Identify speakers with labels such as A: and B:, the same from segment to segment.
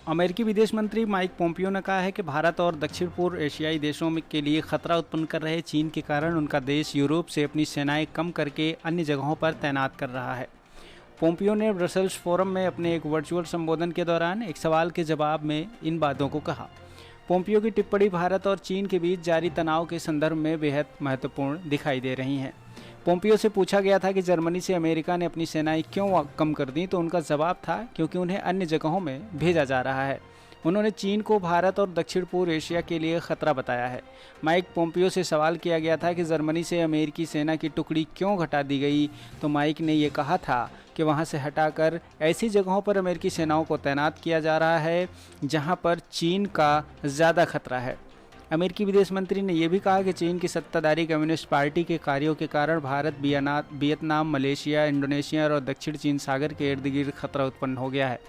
A: अमेरिकी विदेश मंत्री माइक पोम्पियो ने कहा है कि भारत और दक्षिण पूर्व एशियाई देशों के लिए खतरा उत्पन्न कर रहे चीन के कारण उनका देश यूरोप से अपनी सेनाएं कम करके अन्य जगहों पर तैनात कर रहा है। पोम्पियो ने ब्रसेल्स फोरम में अपने एक वर्चुअल संबोधन के दौरान एक सवाल के जवाब में इन बातों को कहा। पोम्पियो की टिप्पणी भारत और चीन के बीच जारी तनाव के संदर्भ में बेहद महत्वपूर्ण दिखाई दे रही हैं। पोम्पियो से पूछा गया था कि जर्मनी से अमेरिका ने अपनी सेनाएं क्यों कम कर दी, तो उनका जवाब था क्योंकि उन्हें अन्य जगहों में भेजा जा रहा है। उन्होंने चीन को भारत और दक्षिण पूर्व एशिया के लिए खतरा बताया है। माइक पोम्पियो से सवाल किया गया था कि जर्मनी से अमेरिकी सेना की टुकड़ी क्यों हटा दी गई, तो माइक ने ये कहा था कि वहाँ से हटाकर ऐसी जगहों पर अमेरिकी सेनाओं को तैनात किया जा रहा है जहाँ पर चीन का ज़्यादा खतरा है। अमेरिकी विदेश मंत्री ने यह भी कहा कि चीन की सत्ताधारी कम्युनिस्ट पार्टी के कार्यों के कारण भारत, वियतनाम, मलेशिया, इंडोनेशिया और दक्षिण चीन सागर के इर्द गिर्द खतरा उत्पन्न हो गया है।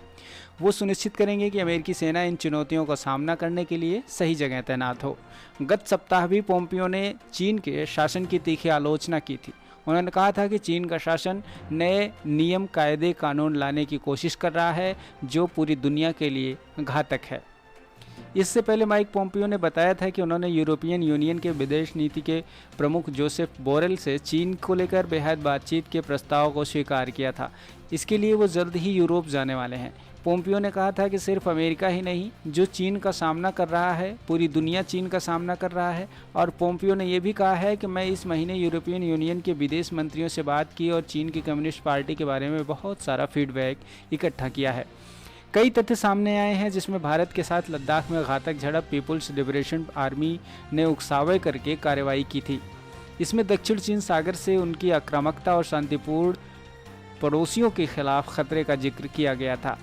A: वो सुनिश्चित करेंगे कि अमेरिकी सेना इन चुनौतियों का सामना करने के लिए सही जगह तैनात हो। गत सप्ताह भी पोम्पियो ने चीन के शासन की तीखी आलोचना की थी। उन्होंने कहा था कि चीन का शासन नए नियम, कायदे, कानून लाने की कोशिश कर रहा है जो पूरी दुनिया के लिए घातक है। इससे पहले माइक पोम्पियो ने बताया था कि उन्होंने यूरोपियन यूनियन के विदेश नीति के प्रमुख जोसेफ बोरेल से चीन को लेकर बेहद बातचीत के प्रस्ताव को स्वीकार किया था। इसके लिए वो जल्द ही यूरोप जाने वाले हैं। पोम्पियो ने कहा था कि सिर्फ अमेरिका ही नहीं जो चीन का सामना कर रहा है, पूरी दुनिया चीन का सामना कर रहा है। और पोम्पियो ने यह भी कहा है कि मैं इस महीने यूरोपियन यूनियन के विदेश मंत्रियों से बात की और चीन की कम्युनिस्ट पार्टी के बारे में बहुत सारा फीडबैक इकट्ठा किया है। कई तथ्य सामने आए हैं जिसमें भारत के साथ लद्दाख में घातक झड़प पीपुल्स लिबरेशन आर्मी ने उकसावे करके कार्रवाई की थी। इसमें दक्षिण चीन सागर से उनकी आक्रामकता और शांतिपूर्ण पड़ोसियों के खिलाफ खतरे का जिक्र किया गया था।